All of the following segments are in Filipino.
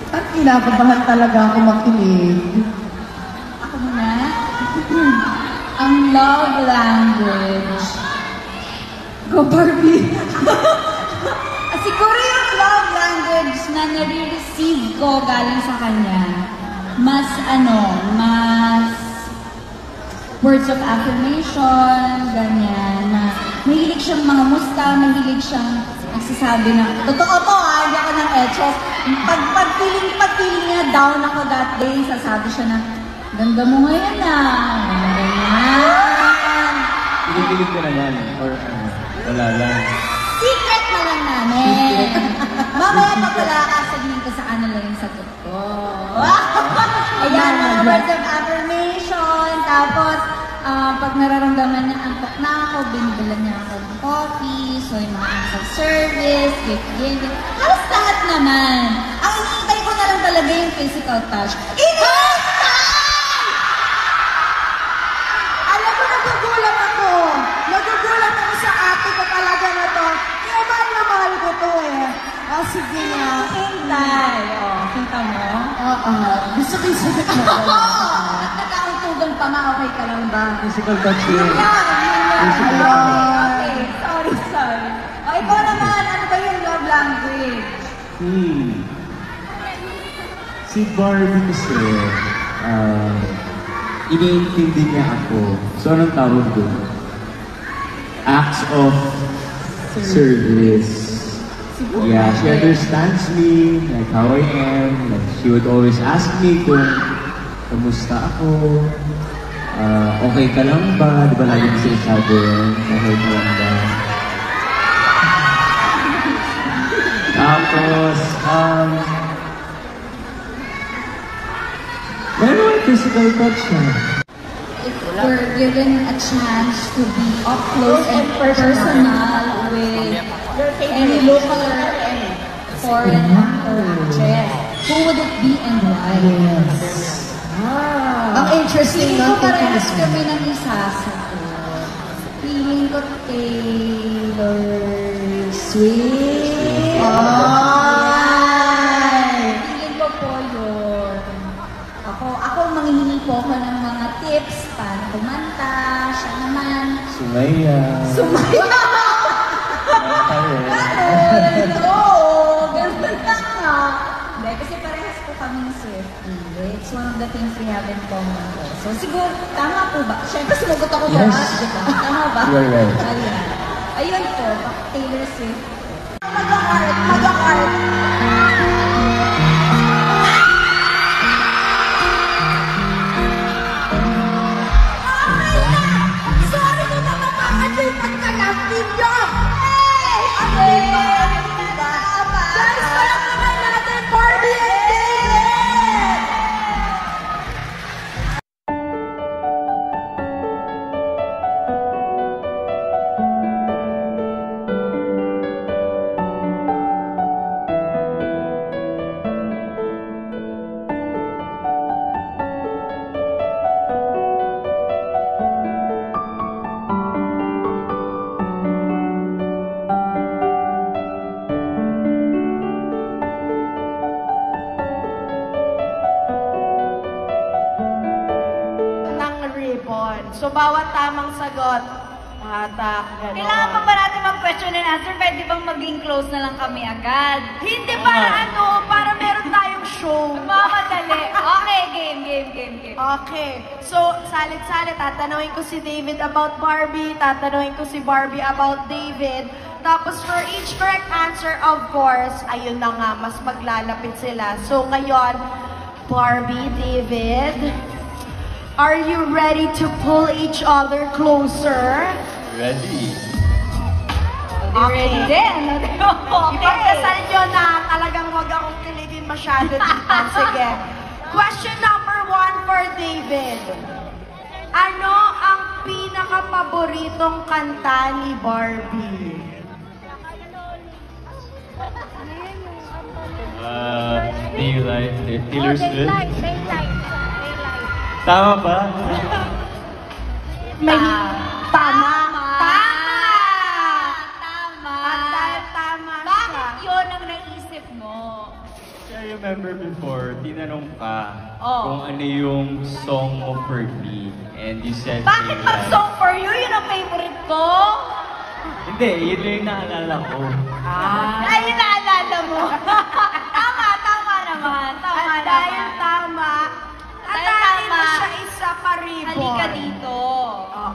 At kinakabahan talaga ako makinig. Ako muna. Ang love language. Go Barbie! Siguro yung love language na nare-receive ko galing sa kanya, mas words of affirmation, ganyan, na mahilig siyang mga musta, mahilig siyang nagsasabi na, totoo to hindi ako ng etchos. Pag feeling niya down ako that day, sasabi siya na, ganda mo ngayon ganyan. Pinipilit ka naman, or wala lang. Secret na lang namin. Mamaya pa pala kasabihin ko sa kanila yung sagot ko. Ayan, mga words of affirmation. Tapos, pag nararamdaman niya antok na ako, binibilan niya ako ng coffee. So, yung mga acts of service, gift giving. Halos lahat naman. Ang iniintay ko na lang talaga yung physical touch. Alam mo, nagugulat ako. Nagugulat ako sa ate ko talaga na to. Mahal ko to sige nga. Hintay. Kita mo? Oo. Gusto ko yung sagot mo. At nagkauntugan pa nga, okay ka lang ba? Physical touch yun. Okay. Sorry. O, ikaw naman, ano ba yung love language? Si Barbie kasi, iniintindi niya ako. So, anong tawag doon? Acts of service. Yeah, she understands me, like how I am. Like, she would always ask me kung kamusta ako, okay ka lang ba? Di ba lagi sinasabi yun? Okay ka lang ba? Tapos, meron may physical touch na. If we're given a chance to be up close and personal with any local or any foreign actor or actress, who would it be and why? Ang interesting Feeling ng ko parehas thinking kami ng isasagot. Feeling ko Taylor Swift. Feeling ko po yun. Ako manghihingi po ako ng mga tips paano kumanta. Siya naman. Sumaya. Ganun lang nga. Hindi, kasi parehas po kami ng Swift. It's one of the things we have in common. So siguro, tama po ba? Siyempre sumugot ako ba? Yes. Diba? Tama ba? You're right. Ayun po, Taylor Swift. Mag-art. Sorry ko na mapakatay pagkalap ninyo! Guys, palakpakan natin Barbie and David! So, bawat tamang sagot, hatak, gano'n. Kailangan pa ba natin mag-question and answer? Pwede bang maging close na lang kami agad? Hindi para para meron tayong show. Mamadali. Okay, game. Okay. So, salit-salit, tatanungin ko si David about Barbie, tatanungin ko si Barbie about David. Tapos, for each correct answer, of course, ayun na nga, mas maglalapit sila. So, ngayon, Barbie, David, are you ready to pull each other closer? Ready. Okay. Ready din. Ipagdasal nyo na talagang wag akong kiligin masyado dito. Sige. Question number 1 for David. Ano ang pinaka-paboritong kanta ni Barbie? Taylor Swift. Tama ba? May tama. Tama. At dahil tama Bakit siya. yun ang naisip mo? I remember before, tinanong ka Oh. kung ano yung song mo for me. And you said... Bakit pag Maylan. song for you, yun ang favorite ko? Hindi, yun lang yung naalala ko. Ay, yun naalala mo. Tama naman. Tama Dahil naman. tama, Dahil atake mo tama. siya isa pa ribbon. Halika dito. Oh.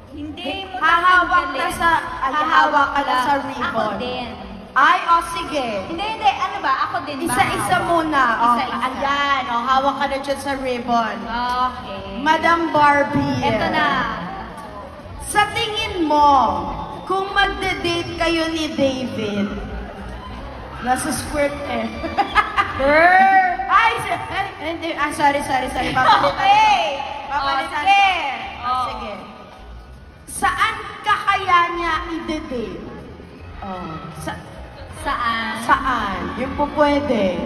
Hindi mo Hahawak tatanggalin. ka sa- ay, hahawak ka na sa Ako ribbon. din. Ay, sige. Hindi. Ano ba? Ako din ba? Isa-isa muna. Oh, Isa-isa. ayan. Oh, hawak ka na dyan sa ribbon. Okay. Madam Barbie. Eto na. Sa tingin mo, kung magde-date kayo ni David, nasa squirt eh. Ay, hindi. Sorry. Papalit. Okay. Papalitan. Sige. Sige. Saan ka kaya niya i-date? Oh. Saan? Saan? Yung po pwede.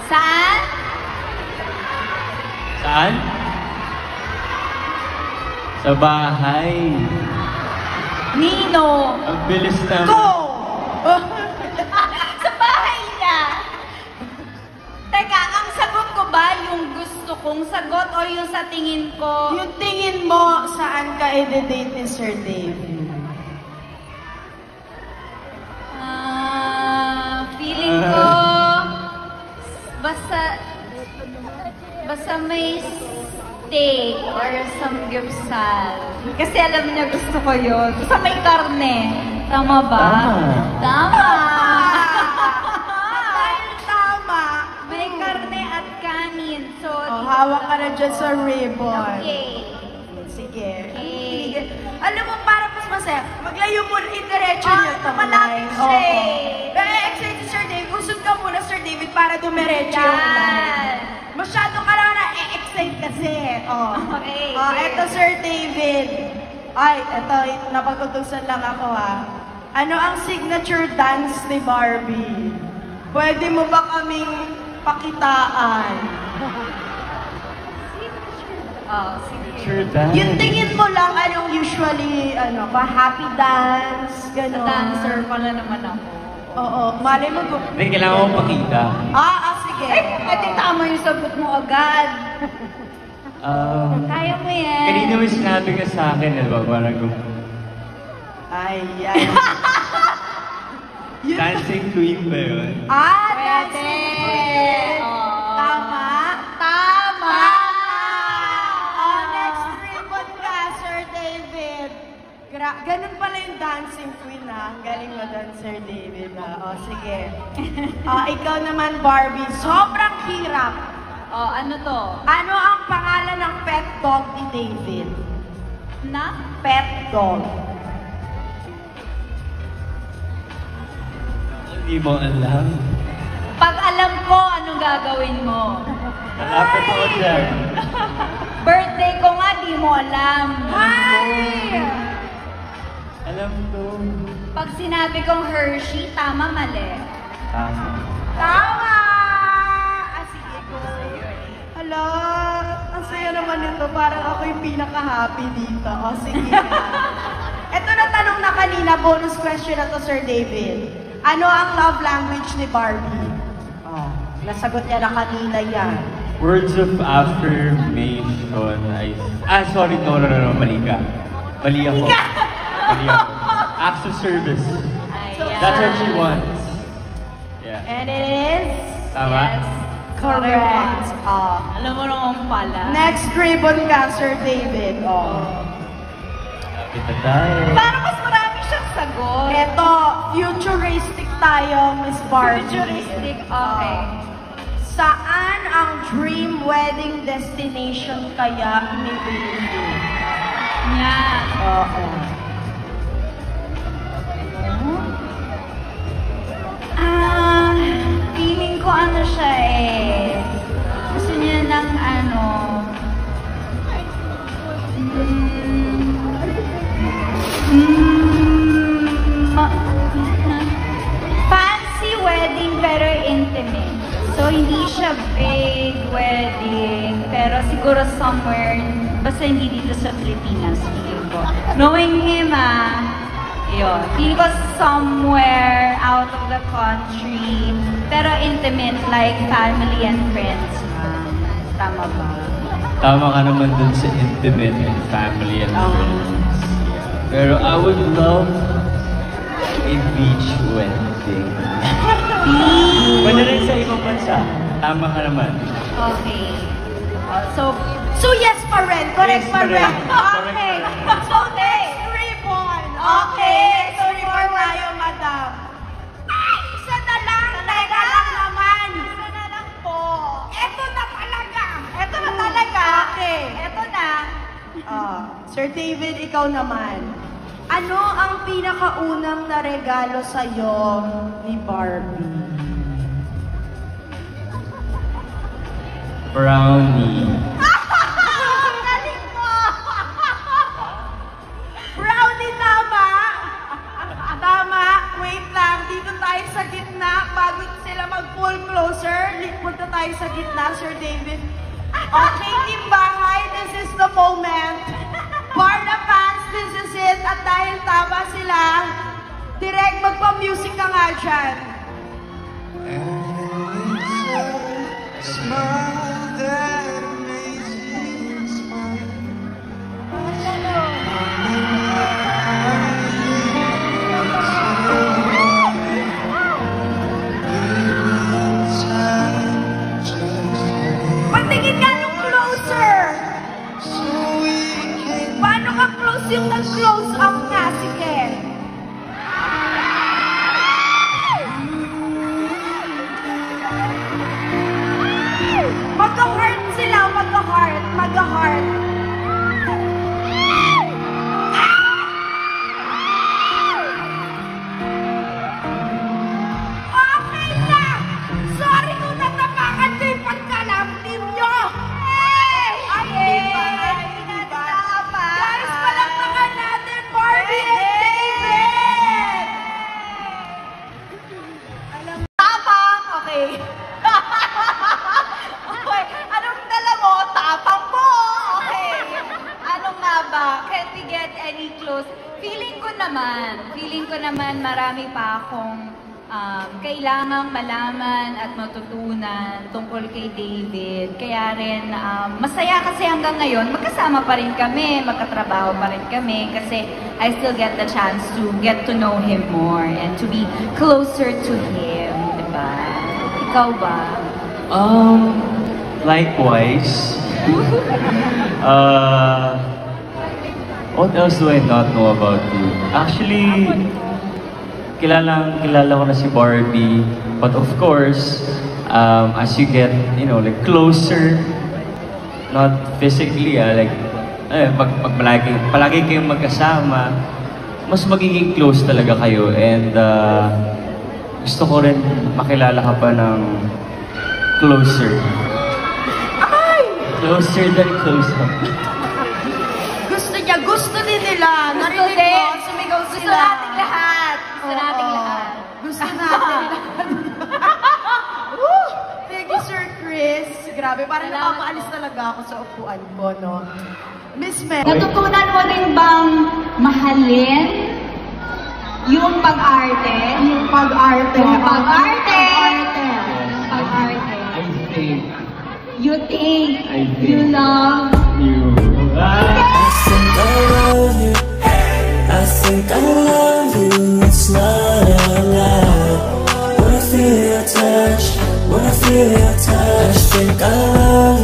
Saan? Saan? Sa bahay. Nino. Ang bilis na... Go! Sa bahay niya. Teka, ang sagot ko ba yung gusto kong sagot o yung sa tingin ko? Yung tingin mo, saan ka i-date ni Sir David? Feeling ko, basta may steak or samgyupsal. Kasi alam niya gusto ko yun. Basta may karne. Tama ba? Tama. Dahil tama. May karne at kanin. So, Oh, hawak ka na dyan sa ribbon. okay. Sige. Okay. Alam mo, para mas masaya, maglayo mo, itiretso niyo ito. malapit siya eh. Kaya excited si Sir David. Usod ka muna, Sir David, para dumiretso yung line. Yan. Masyado ka lang na-excite kasi. Oh. Okay. Oh, eto Sir David. Ay, eto, napagutusan lang ako ha. Ano ang signature dance ni Barbie? Pwede mo ba kaming pakitaan? Sige. Sure that. Yung tingin mo lang, anong usually, happy dance, gano'n. Dancer pala naman ako. Oo, malay mo. Hindi, kailangan mo pakita. Sige. Pwede tama yung sagot mo agad. Kaya mo yan. Kanina may sinabi ka sa akin, di ba? Parang kung Ay. dancing queen ba yun? Pwede. Dancing. Oo. Tama? Tama. Oh, next ribbon ka, Sir David. Ganun pala yung dancing queen, ha? Galing mo doon, Sir David, ha? O, sige. Ikaw naman, Barbie. Sobrang hirap. Ano to? Ano ang pangalan ng pet dog ni David? Na? Pet dog. Hindi mo alam. Pag alam ko, anong gagawin mo? Malapit ako dyan. Birthday ko nga, di mo alam. Alam ko. Pag sinabi kong Hershey, tama, mali. Tama. Tama! Sige, go. Hala, ang saya naman nito. Parang ako yung pinaka-happy dito. Sige na. Ito na tanong na kanina, bonus question na to, Sir David. Ano ang love language ni Barbie? Nasagot niya na kanina yan. Words of affirmation. Sorry, no, mali ka. Mali ako. Acts of service. Ayan. That's what she wants. Yeah. And it is Tama? correct. Alam mo naman pala. Next ribbon ka, Sir David. Lapit na tayo. Parang mas marami siyang sagot. Ito, futuristic tayo, Miss Barbie. Futuristic, okay. Saan ang dream wedding destination kaya ni Baby? Yan. Oo. Feeling ko ano siya eh. Gusto niya ng ano. Fancy wedding pero intimate. So hindi siya big wedding pero siguro somewhere basta hindi dito sa Pilipinas feeling ko. Knowing him Yun. Feeling ko somewhere out of the country, pero intimate like family and friends. Tama ba? Tama ka naman dun sa intimate and family and friends. Pero I would love a beach wedding. Pwede rin sa ibang bansa. Tama ka naman. Okay. So yes pa rin. Correct Yes pa pa rin. rin. Correct Okay. pa rin. So next ribbon. Okay. So ribbon tayo, madam. Ay, isa na lang. Teka lang naman. Isa na lang po. Ito na talaga. Ito na talaga. Okay. Ito na. Sir David, ikaw naman. Ano ang pinakaunang na regalo sa'yo ni Barbie? Brownie. Galing mo! Brownie, tama? Tama. Wait lang. Dito tayo sa gitna. Bago sila mag-pull closer, punta tayo sa gitna, Sir David. Okay, Team Bahay, this is the moment. Barna fans, this is it. At dahil tama sila, direct magpa-music ka nga dyan. Patingin nga nung closer. Paano ka close yung nag-close up nga? Sige. Magka-heart sila, magka-heart, magka-heart. Okay na! Sorry kung natapakan ko yung pagkalamtim nyo! Ay, di ba? Guys, palakpakan natin Barbie and David! Tapang! Okay. Okay. Anong dala mo? Tapang po! Okay. Ano nga ba? Can't we get any close? Feeling ko naman marami pa akong kailangang malaman at matutunan tungkol kay David. Kaya rin, masaya kasi hanggang ngayon, magkasama pa rin kami, magkatrabaho pa rin kami kasi I still get the chance to get to know him more and to be closer to him, diba? Ikaw ba? Likewise. What else do I not know about you? Actually, kilala ko na si Barbie. But of course, as you get, like closer, not physically, pag palagi kayong magkasama, mas magiging close talaga kayo. And gusto ko rin makilala ka pa ng closer. Ay! Closer than close up. Gusto din nila. Narinig din. mo, sumigaw Gusto sila. nating lahat. Gusto Oo. nating lahat. Gusto natin lahat. Woo! Thank you, Sir Chris. Grabe, parang Salamat napapaalis talaga ako sa upuan ko, no? Miss Mel. Natutunan mo rin bang mahalin yung pag-arte? Yung pag-arte. Yung pag-arte. Pag-arte. Pag-arte. I think You think, I think. you love. you. I think I love you. I think I love you. It's not a lie. When I feel your touch, when I feel your touch, I think I love